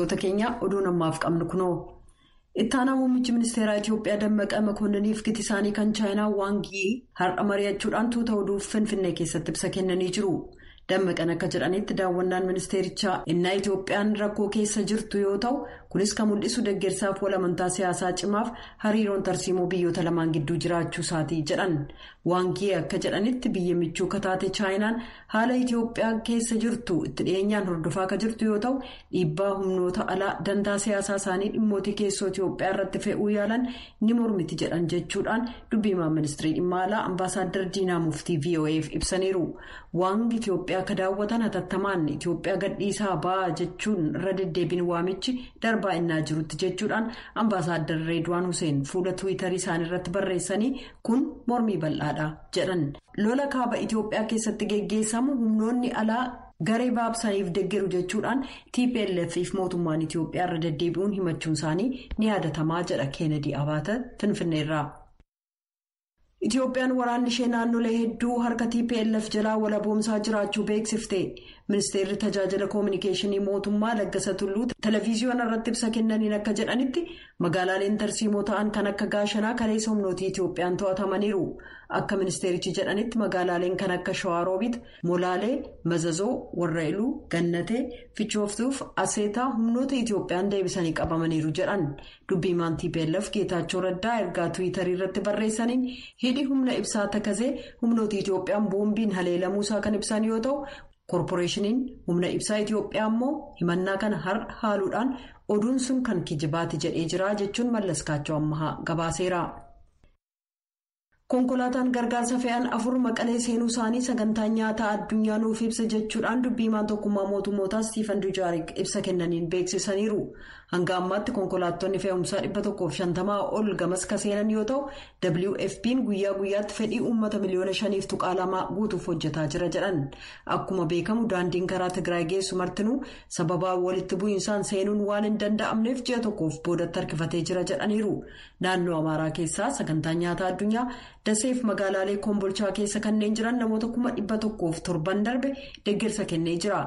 Dhaggeeffattoota keenya oduun ammaaf qabnu kunoo. Ittaanaa muummichi ministeeraa Itiyoophiyaa Dammaqa Makoonnaniif giti isaanii kan Chaayinaa Waangii har'a mari'achuudhaan tuuta oduuf Finfinnee keessatti ibsa kennanii jiru. Dammaqan akka jedhanitti daawwannaan ministeerichaa innaa Itiyoophiyaan rakkoo keessa jirtu yoo ta'u kunis kan mul'isu deeggarsaaf walamantaa siyaasaa cimaaf hariiroon tarsiimoo biyyoota lamaan gidduu jiraachuu isaatii jedhan. Waangii akka jedhanitti biyya michuu kataate Chaayinaan haala Itiyoophiyaa keessa jirtu itti dhiyeenyaan hordofaa akka jirtu yoo ta'u dhiibbaa humnoota alaa dantaa siyaasaa isaanii dhimmootii keessoo Itiyoophiyaa irratti fe'uu yaalan ni mormiti jedhan jechuudhaan dubbiimaan ministirii dhimma alaa ambaasaaddar Diinaa Muftii VOA'f ibsaniiru. Waangii Itiyoophiyaa akka daawwatan hatattamaan Itiyoophiyaa gadhiisaa ba'aa jechuun irra deddeebiin waamichi darbaa innaa jirutti jechuudhaan ambaasaaddar Reedwaan Huseen fuula Tiwiitarii isaanii irratti barreessanii kun mormii bal'aadha jedhan. Lola kaaba Itiyoophiyaa keessatti geggeessamu humnoonni alaa garee baabsaniif deeggaru jechuudhaan TPLF mootummaan Itiyoophiyaa irra deddeebi'uun himachuun isaanii ni yaadatamaa jedha Keenedii Abaata Finfinneerraa. Itiyoophiyaan waraanni ishee naannolee hedduu harka TPLF jalaa walaboomsaa jiraachuu beeksifte. Ministeerri tajaajila koominikeeshinii mootummaa Laggasa Tulluu televiziyoona irratti ibsa kennaniin akka jedhanitti magaalaaleen tarsiimoo ta'an kan akka Gaashanaa kaleessa humnootii Itiyoophiyaan to'atamaniiru. Akka ministeerichi jedhanitti magaalaaleen kan akka Shawaaroobiit, Molaalee, Mazazoo, Warraa'iluu, Gannatee, Fichooftuuf, Aseetaa humnoota Itiyoophiyaan deebisanii qabamaniiru jedhan. Dubbiimaan TPLF Geetaachoo Raddaa ergaa Tiwiitarii irratti barreessaniin hidhi humna ibsaa Takazee humnoota Itiyoophiyaan boombiin haleelamuusaa kan ibsan yoo ta'u koorporeeshiniin humna ibsaa Itiyoophiyaa immoo himannaa kana haaluudhaan oduun sun kan kijibaati jedhee jira jechuun Mallaskaachoo Ammahaa gabaaseera. Konkolaataan gargaarsa fe'an 4 Maqalee seenuu isaanii sagantaa nyaataa addunyaa nuuf ibsa jechuudhaan dubbiimaan tokkummaa mootummootaa Stiifan Dujaarik ibsa kennaniin beeksisaniiru. Hanga ammaatti konkolaattonni fe'umsaa 150 ol gamas ka seenan yoo ta'u WFP'n guyyaa guyyaatti fedhii uummata miliyoona 5.2 guutuuf hojjetaa jira jedhan. Akkuma beekamu daandiin karaa Tigraay geessu martinuu sababaa walitti bu'iinsaan seenuun waan hin danda'amneef ji'a tokkoof boodatti harkifatee jira jedhaniiru. Naannoo Amaaraa keessaa sagantaa nyaataa addunyaa Daseef magaalaalee Kombolchaa keessa kanneen jiran namoota 107 darbe deeggarsa kennee jira.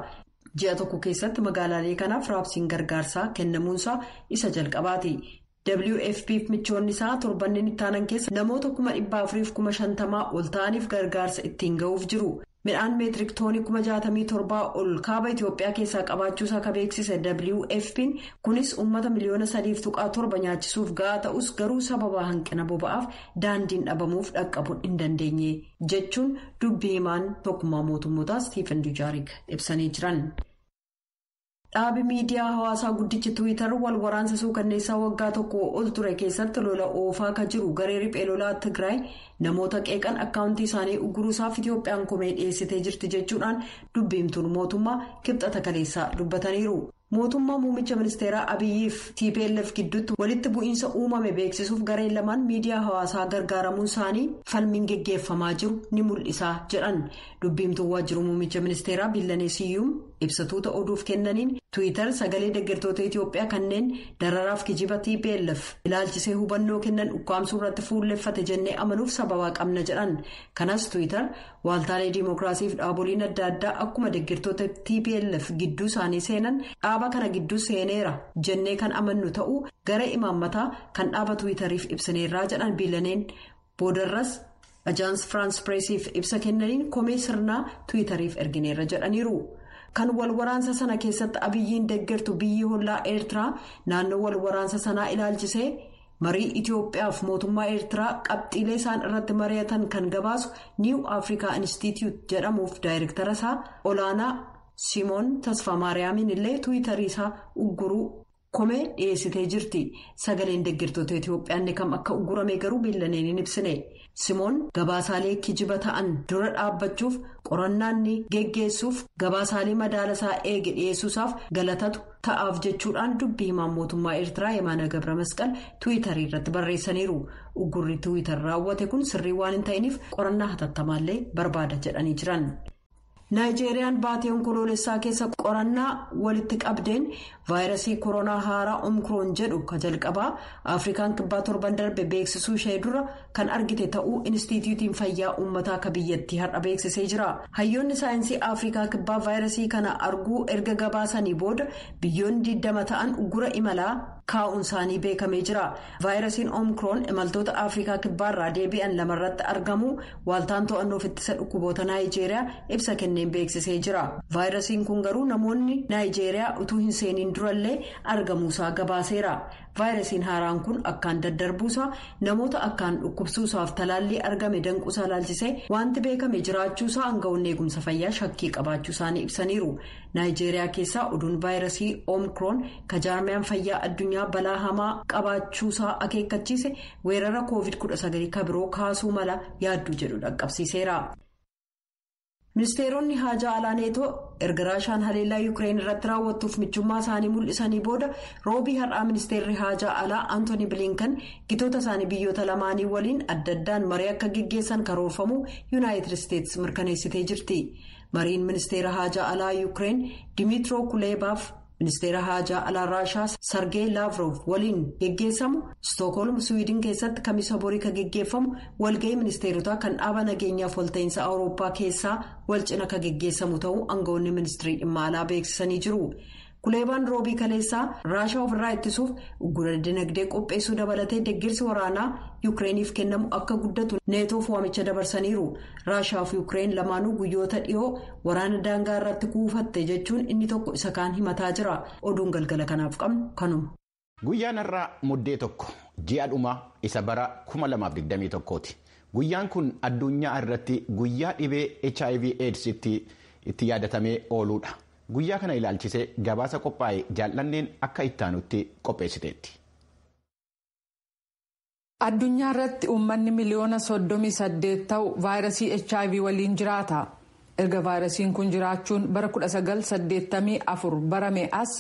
Ji'a tokko keessatti magaalaalee kanaaf raabsiin gargaarsaa kennamuunsaa isa jalqabaati. WFP'f michoonni isaa torbanneen ittaanan keessa namoota 450,000 ol ta'aniif gargaarsa ittiin ga'uuf jiru. Midhaan meetirik toonii 67,000 ol kaaba Itiyoophiyaa keessaa qabaachuusaa ka beeksise WFP'n kunis uummata miliyoona 3.7 nyaachisuuf ga'aa ta'us garuu sababa hanqina boba'aaf daandiin dhabamuuf dhaqqabuu hin dandeenye jechuun dubbii himaan tokkummaa mootummootaa Stiifan Dujaarik ibsanii jiran. Dhaabi miidiyaa hawaasaa guddichi Tiwiitar wal waraansa suukanneessaa waggaa tokko ol ture keessatti lola oofaa ka jiru garee riphee lolaa Tigraay namoota qeeqan akkaawuntii isaanii uguruusaaf Itiyoophiyaan komee dhiyeessitee jirti jechuudhaan dubbiimtuun mootummaa kibxata kaleessaa dubbataniiru. Mootummaa muummicha ministeeraa Abiyyiif TPLF gidduutti walitti bu'iinsa uumame beeksisuuf gareen lamaan miidiyaa hawaasaa gargaaramuun isaanii falmiin geggeeffamaa jiru ni mul'isa jedhan. Dubbiimtuun waajjira muummicha ministeeraa Billanee Siyyuum ibsatuuta oduuf kennaniin Tiwiitar sagalee deeggartoota Itiyoophiyaa kanneen dararaaf kijiba TPLF ilaalchisee hubannoo kennan ukkaamsuu irratti fuulleffate jennee amanuuf sababaa qabna jedhan. Kanas Tiwiitar waaltaalee diimokiraasiif dhaaboliin adda addaa akkuma deeggartoota TPLF gidduu isaanii seenan dhaaba kana gidduu seeneera jennee kan amannu ta'uu gara imaammataa kan dhaaba Tiwiitariif ibsaneerraa jedhan Billaneen boodarras Ajaans Firaans Pireesiif ibsa kennaniin komee sirnaa Tiwiitariif ergineerra jedhaniiru. Kan wal waraansa sana keessatti Abiyyiin deeggartu biyyi hollaa Eertiraa naannoo wal waraansa sanaa ilaalchisee marii Itiyoophiyaaf mootummaa Eertiraa qabxiilee isaan irratti mari'atan kan gabaasu New Africa Institute jedhamuuf daayirektara isaa olaanaa Simoon Tasfaamaariyaamiin illee Tiwiitarii isaa ugguruu komee dhiyeessitee jirti. Sagaleen deeggartoota Itiyoophiyaa kam akka uggurame garuu Billaneen hin ibsine. Simoon gabaasaalee kijiba ta'an dura dhaabbachuuf qorannaan ni geggeessuuf gabaasaalee madaalasaa eege dhiyeessuusaaf galatatu ta'aaf jechuudhaan dubbii himaan mootummaa Eertiraa Yemaana Gabra Masqal Tiwiitarii irratti barreessaniiru. Uggurri Tiwiitar raawwate kun sirrii waan hin ta'iniif qorannaa hatattamallee barbaada jedhanii jiran. Naayijeeriyaan baatee onkoloolessaa keessa qorannaa walitti qabdeen vaayirasii koronaa haaraa omikroon jedhu ka jalqabaa Afrikaan kibbaa torban darbe beeksisuu ishee dura kan argite ta'uu Inistituutiin Fayyaa Uummataa akka biyyattii har'a beeksisee jira. Hayyoonni saayinsii Afrikaa kibbaa vaayirasii kana arguu erga gabaasanii booda biyyoonni 20 ta'an uggura imalaa kaa'uun isaanii beekamee jira. Vaayirasiin omikroon imaltoota Afrikaa kibbaarraa deebi'an lamarratti argamu waaltaan to'annoof ittisa dhukkuboota Naayijeeriyaa ibsa kenneen beeksisee jira. Vaayirasiin kun garuu namoonni Naayijeeriyaa utuu hin seeniin durallee argamuusaa gabaaseera. Vaayirasiin haaraan kun akkaan daddarbuusaa namoota akkaan dhukkubsuusaaf talaallii argame danquusaa ilaalchisee wanti beekame jiraachuusaa aangawoonni eegumsa fayyaa shakkii qabaachuu isaanii ibsaniiru. Naayijeeriyaa keessaa oduun vaayirasii omikroon ka jaarmiyaan fayyaa addunyaa balaa hamaa qabaachuusaa akeekkachiise weerara COVID-19 ka biroo kaasuu mala yaadduu jedhu dhaqqabsiiseera. Ministeeronni haajaa alaa neetoo erga raashaan haleellaa Yuukireen irratti raawwattuuf michummaa isaanii mul'isanii booda roobii har'aa ministeerri haajaa alaa Antooni Bilinkan gitoota isaanii biyyoota lamaanii waliin adda addaan marii akka geggeessan karoorfamuu Yuunaayitid Isteetsi mirkaneessitee jirti. Mariin ministeera haajaa alaa Yuukireen Dimitroo Kuleebaaf ministeera haajaa alaa raashaa Sargee Laavrov waliin geggeessamu Stookholm Swiidin keessatti kamisa borii ka geggeeffamu walga'ii ministeerotaa kan dhaaba nageenyaaf walta'iinsa Awurooppaa keessaa wal cina ka geggeessamu ta'uu aangawoonni ministirii dhimma alaa beeksisanii jiru. Kuleebaan roobii kaleessaa raashaa ofirraa ittisuuf uggura dinagdee qopheessuu dabalatee deeggarsi waraanaa Yuukireeniif kennamu akka guddatu neetoof waamicha dabarsaniiru. Raashaa fi Yuukireen lamaanuu guyyoota dhiyoo waraana daangaa irratti kuufatte jechuun inni tokko isa kaan himataa jira. Oduun galgala kanaaf qabnu kanuma. Guyyaan har'aa muddee tokko ji'a dhumaa isa bara 2021ti. Guyyaan kun addunyaa irratti guyyaa dhibee HIV/AIDS itti yaadatamee ooluudha. Guyyaa kana ilaalchisee gabaasa qophaa'e jaallanneen akka ittaanutti qopheessiteetti. Addunyaa irratti uummanni miliyoona 38 ta'u vaayirasii HIV waliin jiraata. Erga vaayirasiin kun jiraachuun bara 1984 barame as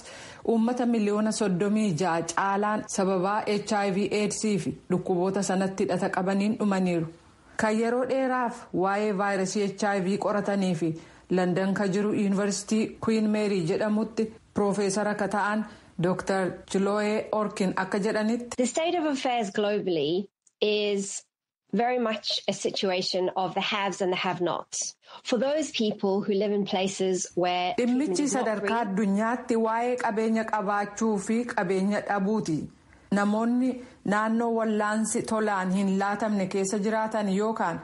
uummata miliyoona 36 caalaan sababaa HIV/AIDS fi dhukkuboota sanatti hidhata qabaniin dhumaniiru. Kan yeroo dheeraaf waa'ee vaayirasii HIV qoratanii fi London ka jiru yuunivarsiitii Queen Mary jedhamutti piroofeesara ka ta'an Dr. Chiloe Orkin akka jedhanitti. The state of affairs globally is very much a situation of the haves and the have-nots. For those people who live in places where dhimmichi sadarkaa addunyaatti waa'ee qabeenya qabaachuu fi qabeenya dhabuuti. Namoonni naannoo wal'aansi tolaan hin laatamne keessa jiraatan yookaan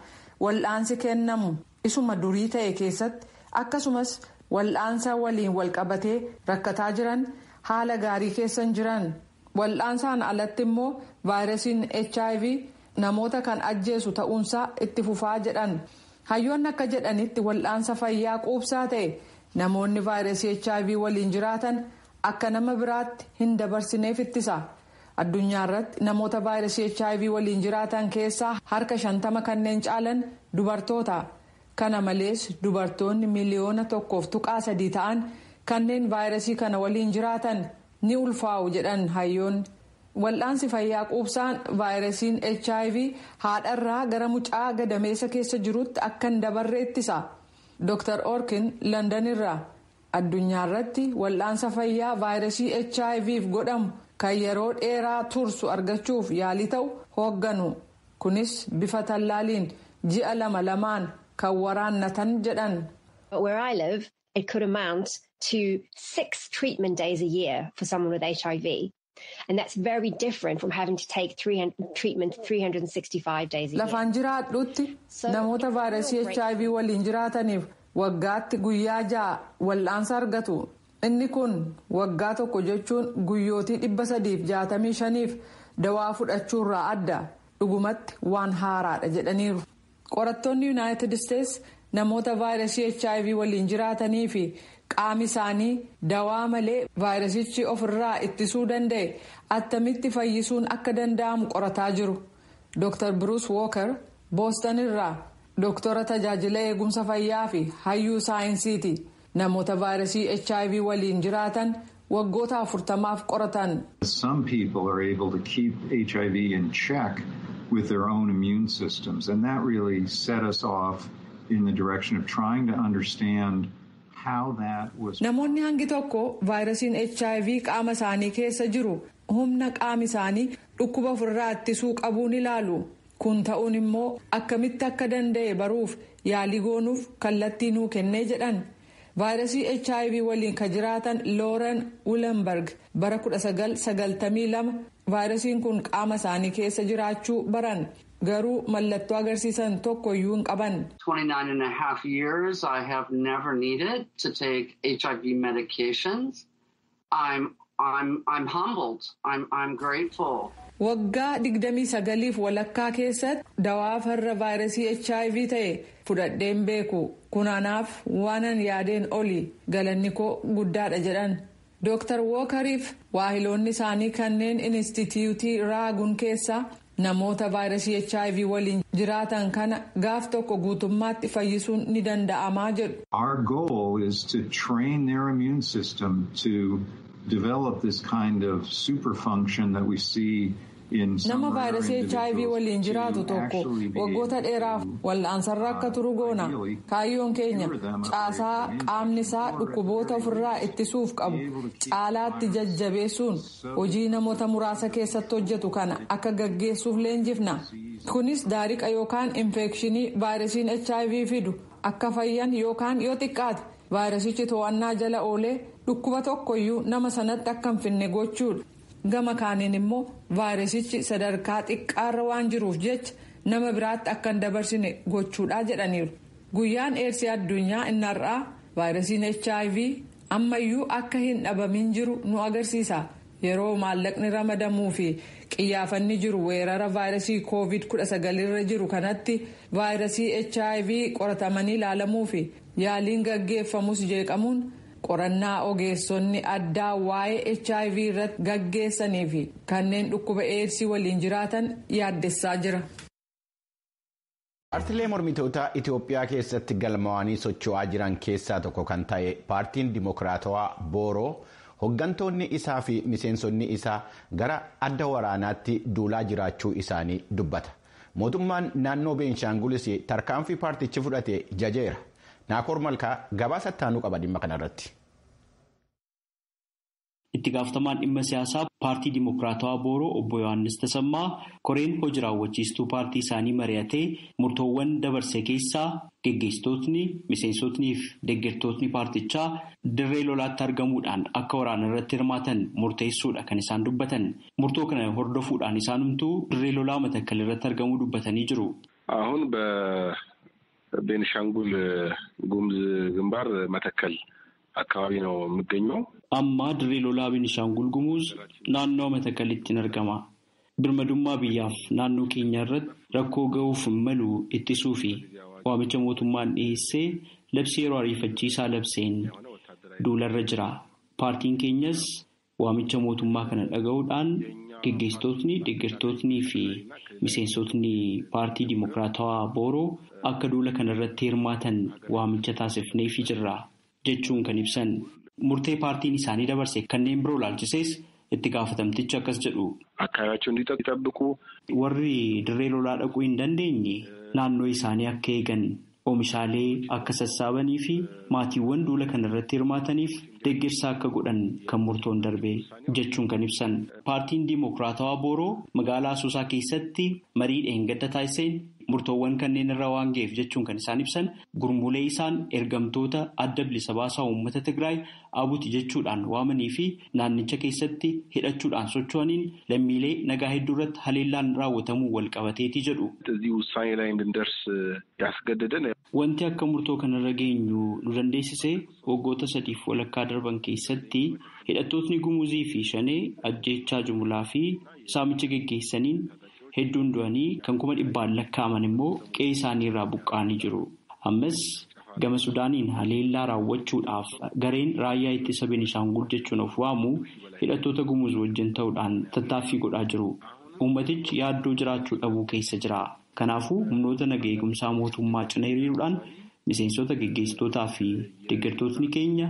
wal'aansi kennamu isuma durii ta'e keessatti akkasumas wal'aansa waliin walqabatee rakkataa jiran haala gaarii keessa jiran wal'aansaan alatti immoo vaayirasiin HIV namoota kan ajjeesu ta'uunsaa itti fufaa jedhan. Hayyoonni akka jedhanitti wal'aansa fayyaa quubsaa ta'e namoonni vaayirasii HIV waliin jiraatan akka nama biraatti hin dabarsineef ittisa. Addunyaa irratti namoota vaayirasii HIV waliin jiraatan keessaa harka 50 kanneen caalan dubartoota. Kana malees dubartoonni miliyoona 1.3 ta'an kanneen vaayirasii kana waliin jiraatan ni ulfaa'u jedhan hayyoonni. Wal'aansi fayyaa quubsaan vaayirasiin HIV haadharraa gara mucaa gadameessa keessa jirutti akka hin dabarre ittisa. Dr. Orkin London irraa addunyaa irratti wal'aansa fayyaa vaayirasii HIVf godhamu kan yeroo dheeraa tursu argachuuf yaalii ta'u hoogganu. Kunis bifa tallaaliin ji'a 2 kan waraannatan jedhan. Where I live, it could amount to 6 treatment days a year for someone with HIV. And that's very different from having to take treatment 365 days a year. Lafaan jiraadhutti namoota vaayirasii HIV waliin jiraataniif waggaatti guyyaa 6 wal'aansa argatu. Inni kun waggaa tokko jechuun guyyootii 365f dawaa fudhachuurraa adda. Dhugumatti waan haaraadha jedhaniiru. Qorattoonni Yuunaayitid Isteetsi namoota vaayirasii HIV waliin jiraatanii fi qaami isaanii dawaa malee vaayirasichi ofirraa ittisuu danda'e attamitti fayyisuun akka danda'amu qorataa jiru. Dr. Bruce Walker Boston irraa Doktora tajaajila eegumsa fayyaa fi hayyuu saayinsiiti. Namoota vaayirasii HIV waliin jiraatan waggoota 40f qoratan. Some people are able to keep HIV in check with their own immune systems, and that really set us off in the direction of trying to understand how that was. Namoonni hangi tokko vaayirasiin HIV qaama isaanii keessa jiru humna qaami isaanii dhukkuba ofirraa ittisuu qabuun ilaalu. Kun ta'uun immoo akkamitti akka danda'e baruuf yaalii goonuuf kallattii nuu kennee jedhan. Vaayirasii HIV waliin ka jiraatan Looren Wulenberg bara 1992 vaayirasiin kun qaama isaanii keessa jiraachuu baran garuu mallattoo agarsiisan tokko iyyuu hin qaban. 29 and a half years I have never needed to take HIV medications. I'm humbled. I'm grateful. Waggaa 29 walakkaa keessatti dawaa farra vaayirasii HIV ta'e fudhadheen beeku. Kunaanaaf waanan yaadeen oli galanni koo guddaadha jedhan. Dr. Walkeriif waahiloonni isaanii kanneen Inistituutii Raagun keessaa namoota vaayirasii HIV waliin jiraatan kana gaaf tokko guutummaatti fayyisuun ni danda'amaa jedhu. Our goal is to train their immune system to develop this kind of super function that we see. Nama vaayirasii HIV waliin jiraatu tokko waggoota dheeraaf wal'aansarra akka turu goona. Kaayyoon keenya caasaa qaamni isaa dhukkuboota ofirraa ittisuuf qabu caalaatti jajjabeessuun hojii namoota muraasa keessatti hojjetu kana akka gaggeessuuf leenjifna. Kunis daariqa yookaan infekshinii vaayirasiin HIV fidu akka fayyan yookaan yoo xiqqaate vaayirasichi to'annaa jala oolee dhukkuba tokkoyyuu nama sanatti akka hin finne gochuudha. Gama kaaniin immoo vaayirasichi sadarkaa xiqqaarra waan jiruuf jecha nama biraatti akka hin dabarsine gochuudha jedhaniiru. Guyyaan eedsii addunyaa inni har'aa vaayirasiin HIV ammayyuu akka hin dhabamin jiru nu agarsiisa. Yeroo maallaqni ramadamuu fi qiyyaafanni jiru weerara vaayirasii COVID-19 irra jiru kanatti vaayirasii HIV qoratamanii ilaalamuu fi yaaliin gaggeeffamus jeeqamuun. Qorannaa ogeessonni addaa waa'ee HIV irratti gaggeessanii fi kanneen dhukkuba eedsii waliin jiraatan yaaddessaa jira. Paartiilee mormitoota Itoophiyaa keessatti galmaa'anii socho'aa jiran keessaa tokko kan ta'e paartiin Dimokiraatawaa Booroo hooggantoonni isaa fi miseensonni isaa gara adda waraanaatti duulaa jiraachuu isaanii dubbata. Mootummaan naannoo Beenshaangulis tarkaanfii paartichi fudhate jajeera. Naakoor Malkaa gabaasa ittaanuu qaba dhimma kanarratti. Itti gaafatamaan dhimma siyaasaa paartii Dimokiraatawaa Booroo obbo Yohaannis Tasammaa koreen hojii raawwachiistuu paartii isaanii mari'atee murtoowwan dabarse keessaa geggeessitootni, miseensotnii fi deeggartootni paartichaa dirree lolaatti argamuudhaan akka waraana irratti hirmaatan murteessuudha kan isaan dubbatan. Murtoo kana hordofuudhaan isaanumtuu dirree lolaa Matakkal irratti argamuu dubbatanii jiru. አሁን በቤንሻንጉል ጉሙዝ ግንባር መተከል አካባቢ ነው የሚገኘው። Amma dirree lolaa Beenishaangul Gumuz naannoo Matakkalitti argama. Birmadummaa biyyaaf naannoo keenya irratti rakkoo ga'uuf malu ittisuu fi waamicha mootummaan dhiyeessee labsii yeroo ariifachiisaa labseen duularra jira. Paartiin keenyas waamicha mootummaa kana dhaga'uudhaan geggeessitootni, deeggartootnii fi miseensotni paartii Dimokiraatawaa Booroo akka duula kanarratti hirmaatan waamicha taasifneefii jirra jechuun kan ibsan. Murtee paartiin isaanii dabarse kanneen biroo laalchisees itti gaafatamtichi akkas jedhu. አካባቢያቸውን እንዲጠብቁ warri dirree lolaa dhaquu hin dandeenye naannoo isaanii akka eegan oomishaalee akka sassaabanii fi maatiiwwan duula kanarratti hirmaataniif deeggarsa akka godhan kan murtoon darbe jechuun kan ibsan. Paartiin Dimokiraatawaa Booroo magaalaa Asoosaa keessatti marii dheengadda taasiseen murtoowwan kanneen irra waan ga'eef jechuun kan isaan ibsan gurmuulee isaan ergamtoota adda bilisa baasaa uummata Tigraay abuuti jechuudhaan waamanii fi naannicha keessatti hidhachuudhaan socho'aniin lammiilee nagaa hedduu irratti haleellaan raawwatamuu wal qabateeti jedhu. Wanti akka murtoo kanarra geenyu nu dandeessise waggoota 3 walakkaa darban keessatti hidhattootni Gumuzii fi Shanee ajjeechaa jumlaa fi saamicha geggeessaniin hedduun du'anii kan 100,000 lakkaa'aman immoo qe'ee isaanii irraa buqqa'anii jiru. Ammas gama Sudaaniin haleellaa raawwachuudhaaf gareen raayyaa ittisa Beenishaangul jechuun of waamu hidhattoota Gumuz wajjin ta'uudhaan tattaaffii godhaa jiru. Uummatichi yaaddoo jiraachuu dhabuu keessa jira. Kanaafuu humnoota nagaa eegumsaa mootummaa cina hiriiruudhaan miseensota geggeessitootaa fi deeggartootni keenya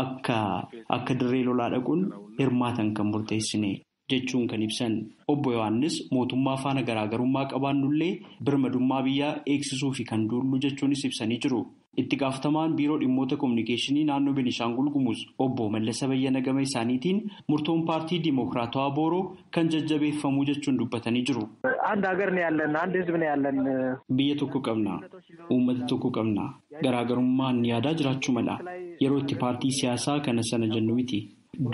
akka dirree lolaa dhaquun hirmaatan kan murteessine jechuun kan ibsan. Obbo Yohaannis mootummaa faana garaagarummaa qabaannullee birmadummaa biyyaa eegsisuu fi kan duullu jechuunis ibsanii jiru. Itti gaafatamaan biiroo dhimmoota kominikeeshinii naannoo Beenishaangul Gumuz obbo Mallasa Bayyana gama isaaniitiin murtoon paartii Dimookiraatawaa Booroo kan jajjabeeffamuu jechuun dubbatanii jiru. አንድ ሀገር ነው ያለን አንድ ህዝብ ነው ያለን biyya tokko qabna uummata tokko qabna garaagarummaan yaadaa jiraachuu mala yeroo itti paartii siyaasaa kana sana jennu miti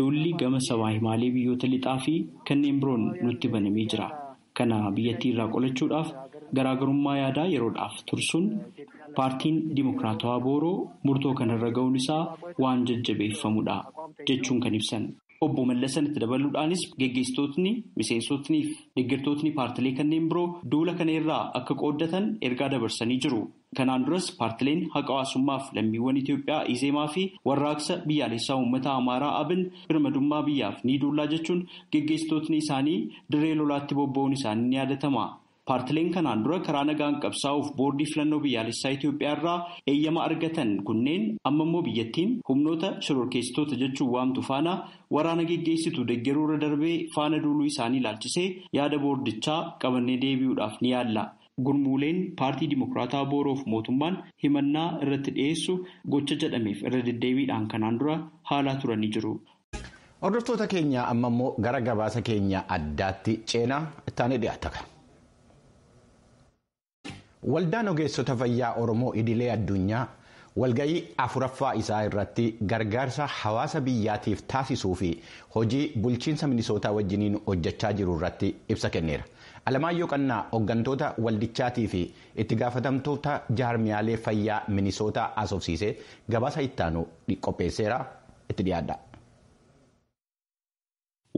dolli gama sabaa himaalee biyyoota lixaa fi kanneen biroon nutti banamee jira kana biyyattii irraa qolachuudhaaf garaagarummaa yaadaa yeroodhaaf tursuun paartiin Dimookiraatawaa Booroo murtoo kanarra ga'uun isaa waan jajjabeeffamudha jechuun kan ibsan. Obbo Mallasan itti dabaluudhaanis geggeessitootni, miseensotnii fi deeggartootni paartilee kanneen biroo duula kana irraa akka qooddatan ergaa dabarsanii jiru. Kanaan duras paartileen haqa hawaasummaaf lammiiwwan Itoophiyaa Izeemaa fi warraaqsa biyyaalessaa uummata Amaaraa Abin birmadummaa biyyaaf ni duullaa jechuun geggeessitootni isaanii dirree lolaatti bobba'uun isaanii ni yaadatama. Paartileen kanaan dura karaa nagaan qabsaa'uuf boordii filannoo biyyaalessaa Itoophiyaa irraa eeyyama argatan kunneen amma immoo biyyattiin humnoota shororkeessitoota jechuun waamtu faana waraana geggeessitu deeggaruu irra darbee faana duuluu isaanii ilaalchisee yaada boordichaa qabannee deebi'uudhaaf ni yaalla. Gurmuuleen paartii Dimookiraatawaa Booroof mootummaan himannaa irratti dhiyeessu gocha jedhameef irra deddeebiidhaan kanaan dura haalaa turanii jiru. Hordoftoota keenya amma immoo gara gabaasa keenya addaatti ceenaa ittaanee dhiyaata. Waldaan ogeessota fayyaa Oromoo idilee addunyaa walga'ii afuraffaa isaa irratti gargaarsa hawaasa biyyaatiif taasisuu fi hojii bulchiinsa Minisootaa wajjiniin hojjechaa jiru irratti ibsa kenneera. Alamaayyoo Qannaa hooggantoota waldichaatii fi itti gaafatamtoota jaarmiyaalee fayyaa Minisootaa asoofsiisee gabaasa ittaanu qopheesseera itti dhiyaadha.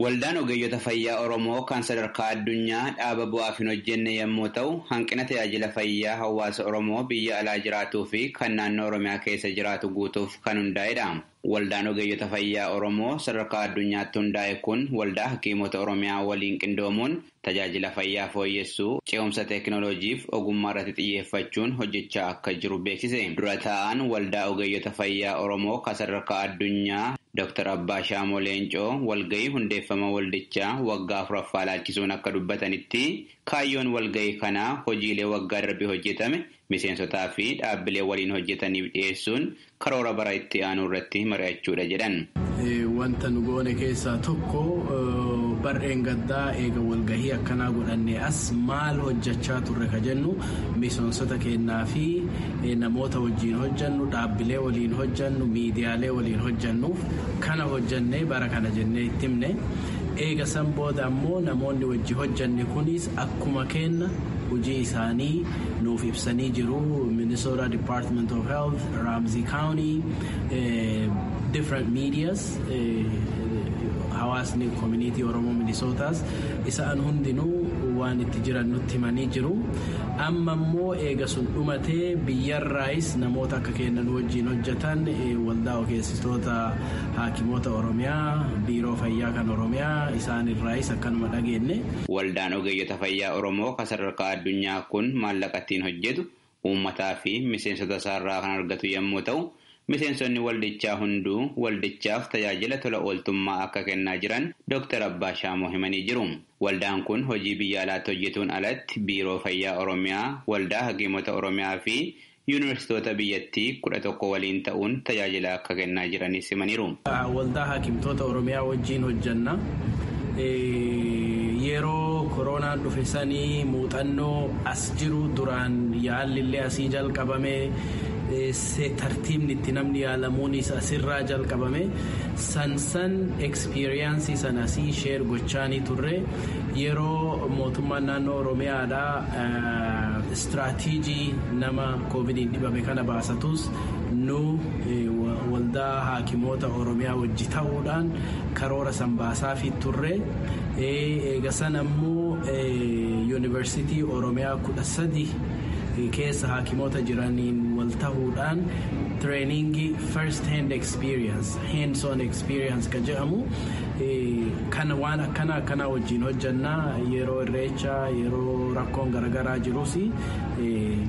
Waldaan ogeeyyota fayyaa Oromoo kan sadarkaa addunyaa dhaaba bu'aaf hin hojjenne yommuu ta'u, hanqina tajaajila fayyaa hawaasa Oromoo biyya alaa jiraatuu fi kan naannoo Oromiyaa keessa jiraatu guutuuf kan hundaa'edha. Waldaan ogeeyyota fayyaa Oromoo sadarkaa addunyaatti hundaa'e kun waldaa hakiimota Oromiyaa waliin qindoomuun tajaajila fayyaa fooyyessuu, ce'umsa teekinooloojiif ogummaa irratti xiyyeeffachuun hojjechaa akka jiru beeksise. Dura taa'aan waldaa ogeeyyota fayyaa Oromoo kan sadarkaa addunyaa Dr. Abbaa Shaamoo Leencoo walga'ii hundeeffama waldichaa waggaa afuraffaa laalchisuun akka dubbatanitti kaayyoon walga'ii kanaa hojiilee waggaa darbe hojjetame miseensotaa fi dhaabbilee waliin hojjetaniif dhiyeessuun karoora bara itti aanu irratti mari'achuudha jedhan. Wanta nu goone keessaa tokko barreen gaddaa eega walgahii akkanaa godhanne as maal hojjechaa turre ka jennu miseensota kennaa fi namoota wajjin hojjannu dhaabbilee waliin hojjannu miidiyaalee waliin hojjannuuf kana hojjannee bara kana jennee itti himne eega san booda ammoo namoonni wajji hojjanne kunis akkuma kenna hojii isaanii nuuf ibsanii jiru. Minnesota Department of Health, Ramsey County, different medias, hawaasni community Oromoo Minnesotaas isaan hundinuu waan itti jiran nutti himanii jiru. Amma immoo eega sun dhumatee biyyarraayis namoota akka kennan wajjin hojjetan waldaa ogeessitoota haakimoota Oromiyaa, biiroo fayyaa kan Oromiyaa isaanirraayis akkanuma dhageenye. Waldaan ogeeyyota fayyaa Oromoo kan sadarkaa addunyaa kun maallaqa ittiin hojjetu uummataa fi miseensota isaarraa kan argatu yommuu ta'u, miseensonni waldichaa hunduu waldichaaf tajaajila tola ooltummaa akka kennaa jiran Dr. Abbaa Shaamoo himanii jiru. Waldaan kun hojii biyya alaatti hojjetuun alatti biiroo fayyaa Oromiyaa, waldaa hakiimota Oromiyaa fi yuunivarsiitoota biyyattii 11 waliin ta'uun tajaajila akka kennaa jiranis himaniiru. Waldaa hakiimtoota Oromiyaa wajjin hojjanna. Yeroo koronaan dhufe sanii muuxannoo as jiru duraan yaallillee asii jalqabame tartiibni itti namni yaalamuunis asirraa jalqabame san ekspiriyaansii sana asii sheer gochaanii turre yeroo mootummaan naannoo Oromiyaadhaa istiraatiijii nama koovidiin dhibame kana baasatus nu waldaa haakimoota Oromiyaa wajji ta'uudhaan karoora san baasaafii turre. Eega san ammoo yuunivarsiitii Oromiyaa 13 keessa haakimoota jiraniin wal ta'uudhaan trainingi first hand experience, hands on experience ka jedhamu kan waan akkana wajjin hojjannaa yeroo irreechaa yeroo rakkoon garagaraa jirus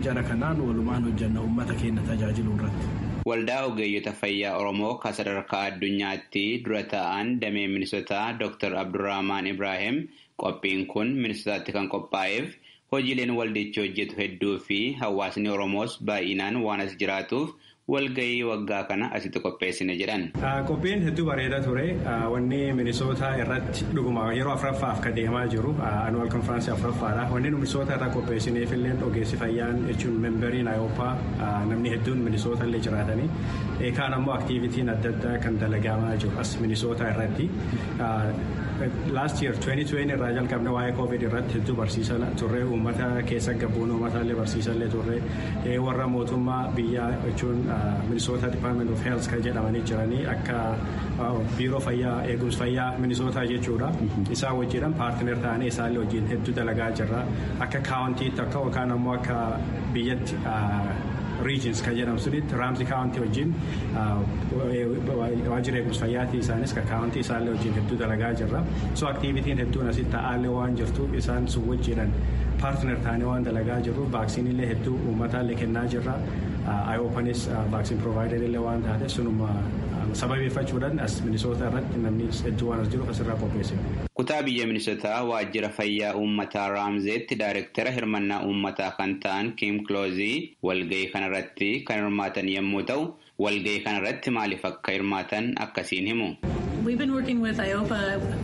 jara kanaan walumaan hojjanna uummata keenya tajaajiluu irratti. Waldaa ogeeyyota fayyaa Oromoo kan sadarkaa addunyaatti dura ta'an damee Minnesotaa Dr. Abdurrahman Ibrahim qophiin kun Minnesotaatti kan qophaa'eef hojiileen waldichi hojjetu hedduu fi hawaasni Oromoos baay'inaan waan as jiraatuuf walgahii waggaa kana asitti qopheessine jedhan. Qophiin hedduu bareedaa ture. Wanni Minnesota irratti dhuguma yeroo afuraffaaf kan deemaa jiru annual conference afuraffaadha. Wanni Minnesota irraa qopheessineef illee ogeessi fayyaan jechuun memberiin Ayooppaa namni hedduun Minnesota illee jiraatanii kaan ammoo aktiivitiin adda addaa kan dalagamaa jiru as Minnesota irratti. Last year 2020 irraa jalqabne waa'ee COVID irratti hedduu barsiisaa turre uummata keessa gabbuun uummata illee barsiisaa illee turre warra mootummaa biyyaa jechuun Minnesota Department of Health kan jedhamanii jiranii akka biiroo fayyaa eegumsa fayyaa Minnesota jechuudha. Isaan wajjiidhaan paartiner ta'anii isaan wajjin hedduu dalagaa jirra. Akka kaawuntiitti akka yookaan ammoo akka biyyatti regions kan jedhamu sunitti Ramsey County wajjin waajjira eegumsa fayyaatii isaanis kan kaawuntii isaallee wajjin hedduu dalagaa jirra. So aktiivitiin hedduun asitti ta'aallee waan jirtuuf isaan sun wajjiidhaan paartiner ta'anii waan dalagaa jirru vaaksiinillee hedduu uummataallee kennaa jirra. Ayoopanis vaaksin provaayider illee waan taate sunuma sababeeffachuudhaan as Minnesota irratti namni hedduu waan as jiru asirraa qopheesse. Kutaa biyya Minnesotaa waajjira fayyaa uummataa Raamzeetti daayirektara hirmannaa uummataa kan ta'an Kim Cloozii walgahii kanarratti kan hirmaatan yommuu ta'u walgahii kanarratti maaliif akka hirmaatan akkasiin himu. We've been working with IOPA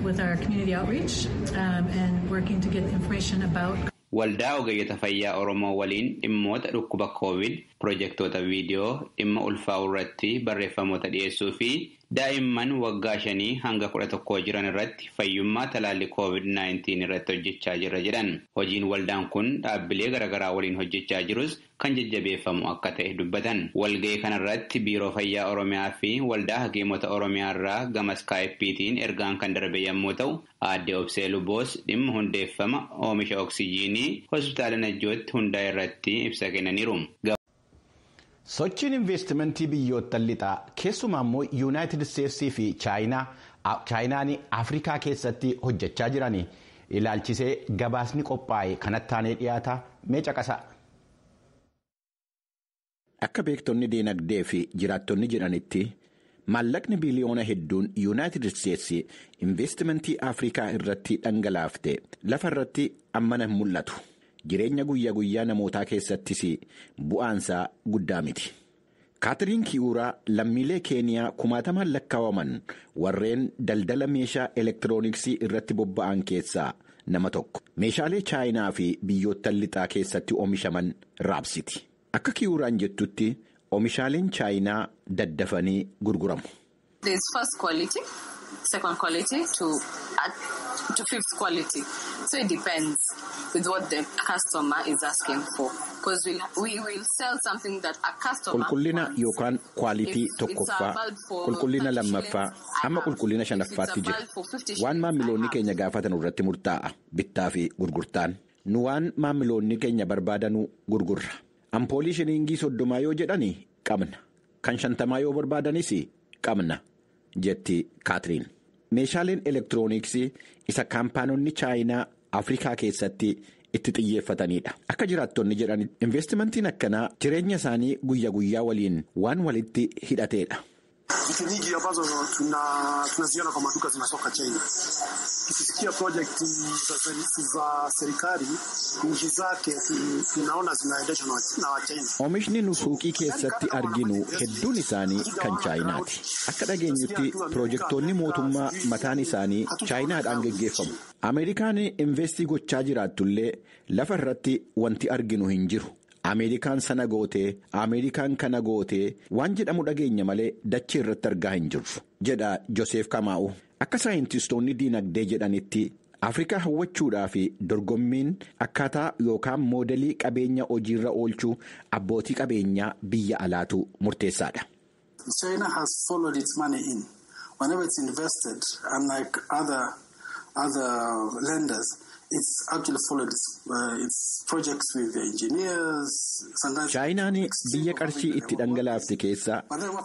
with our community outreach and working to get information about Waldaa ogeeyyota fayyaa Oromoo waliin dhimmoota dhukkuba COVID pirojektoota viidiyoo dhimma ulfaa'uu irratti barreeffamoota dhiyeessuu fi daa'imman waggaa 5 hanga 11 jiran irratti fayyummaa talaallii COVID-19 irratti hojjechaa jirra jedhan. Hojiin waldaan kun dhaabbilee garaagaraa waliin hojjechaa jirus kan jajjabeeffamu akka ta'e dubbatan. Walgahii kanarratti biiroo fayyaa Oromiyaa fi waldaa hakiimota Oromiyaa irraa gama Skypeetiin ergaan kan darbe yommuu ta'u aadde Obsee Luboos dhimma hundeeffama oomisha oksijiinii hospitaala Najjootti hundaa irratti ibsa kennaniiru. Sochiin investimentii biyyoota lixaa keessumaa immoo Yuunaayitid Isteetsii fi Chaayinaan Afrikaa keessatti hojjechaa jiran ilaalchisee gabaasni qophaa'e kanatti aanee dhiyaata mee caqasaa. Akka beektonni diinagdee fi jiraattonni jedhanitti maallaqni biliyoona hedduun Yuunaayitid Isteetsi investimentii Afrikaa irratti dhangalaafte lafa irratti ammana hin mul'atu. Jireenya guyyaa guyyaa namootaa keessattis bu'aansaa guddaa miti. Kaatiriin Kiyuuraa lammiilee Keeniyaa 10,000 lakkaa'aman warreen daldala meeshaa elektirooniksii irratti bobba'an keessaa nama tokko. Meeshaalee Chaayinaa fi biyyoota lixaa keessatti oomishaman raabsiti. Akka Kiyuuraan jettutti oomishaaleen Chaayinaa daddafanii gurguramu. Second quality to fifth quality. So it depends with what the customer is asking for. Because we will sell something that a customer... Qulqullina yookaan kwaalitii tokkoffaa, qulqullina lammaffaa, amma qulqullina shanaffaatti jira. Waan maamiloonni keenya gaafatan irratti murtaa'a bittaa fi gurgurtaan. Nu waan maamiloonni keenya barbaadanuu gurgurra. Ampoolii shilingii 30 yoo jedhani qabna. Kan 50 yoo barbaadanis qabna. Jetti Kaatiriin. Meeshaaleen elektirooniksii isa kaampaanonni Chaayinaa Afrikaa keessatti itti xiyyeeffatanidha. Akka jiraattonni jedhan investimentiin akkanaa jireenya isaanii guyyaa guyyaa waliin waan walitti hidhateedha. Vitu nyingi ambazo tunaziona kwa maduka zinatoka China. Tukisikia project za serikali nchi zake tunaona zinaendeshwa na wa China. Oomishni nu suuqii keessatti arginu hedduun isaanii kan Chaayinaati. Akka dhageenyutti pirojektoonni mootummaa mataan isaanii Chaayinaadhaan geggeeffamu. Ameerikaan investii gochaa jiraatullee lafa irratti wanti arginu hin jiru. Ameerikaan sana gootee, Ameerikaan kana gootee waan jedhamu dhageenya malee dachee irratti argaa hin jirru jedha Joseef Kamaa'u. Akka saayintistoonni diinagdee jedhanitti Afrikaa hawwachuudhaa fi dorgommiin akkaataa yookaan moodelii qabeenya hojiirra oolchuu abbootii qabeenyaa biyya alaatu murteessaadha. China has followed its money in. Whenever it's invested, unlike other lenders, it's actually followed its projects with the engineers. Chaayinaan biyya qarshii itti dhangalaafte keessa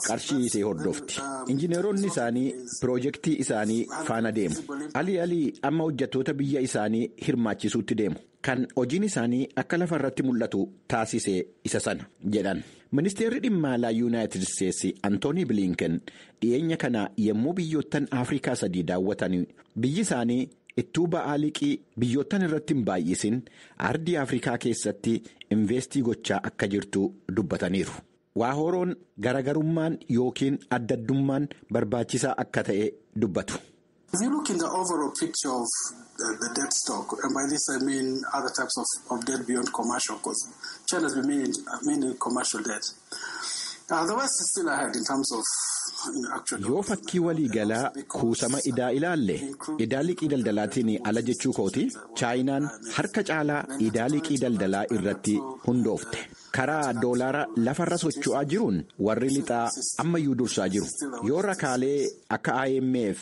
qarshii ishee hordofti. Injineeronni isaanii piroojeektii isaanii faana deemu. Alii amma hojjettoota biyya isaanii hirmaachisuutti deemu. Kan hojiin isaanii akka lafa irratti mul'atu taasise isa sana jedhan. Ministeerri dhimma alaa Yuunaayitid Isteetsi Antoonii Bilinken dhiyeenya kana yommuu biyyoottan Afrikaa 3 daawwatan biyyi isaanii ittuu ba'aa liqii biyyoottan irratti hin baay'isin ardii Afrikaa keessatti investii gochaa akka jirtu dubbataniiru. Waahoroon garagarummaan yookiin addaddummaan barbaachisaa akka ta'e dubbatu. If you look in the overall picture of the debt stock, and by this I mean other types of debt beyond commercial, because China has been mainly commercial debt. The West is still ahead in terms of yoo fakkii waliigalaa kuusama idaa ilaalle idaa liqii daldalaatiin ala jechuu kooti chaayinaan harka caalaa idaa liqii daldalaa irratti hundoofte. Karaa doolaara lafarra socho'aa jiruun warri lixaa ammayyuu dursaa jiru. Yoo rakaalee akka IMF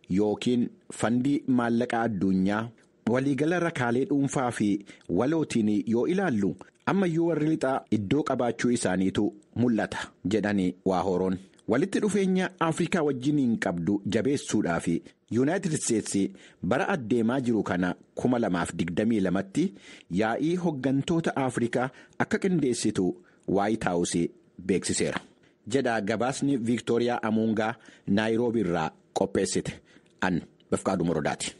yookiin fandii maallaqa addunyaa waliigala rakaalee dhuunfaa fi walootiin yoo ilaallu ammayyuu warri lixaa iddoo qabaachuu isaaniitu mul'ata jedhani Waahoroon. Walitti dhufeenya Afrikaa wajjiniin qabdu jabeessuudhaaf Yuunaayitid Isteetsi bara adeemaa jiru kana 2022tti yaa'ii hoggantoota Afrikaa akka qindeessitu Waayit Haawus beeksiseera. Jedha gabaasni Viiktooriyaa Amuungaa Naayiroobii irraa qopheessite. An Bafqaaduu Morodaati.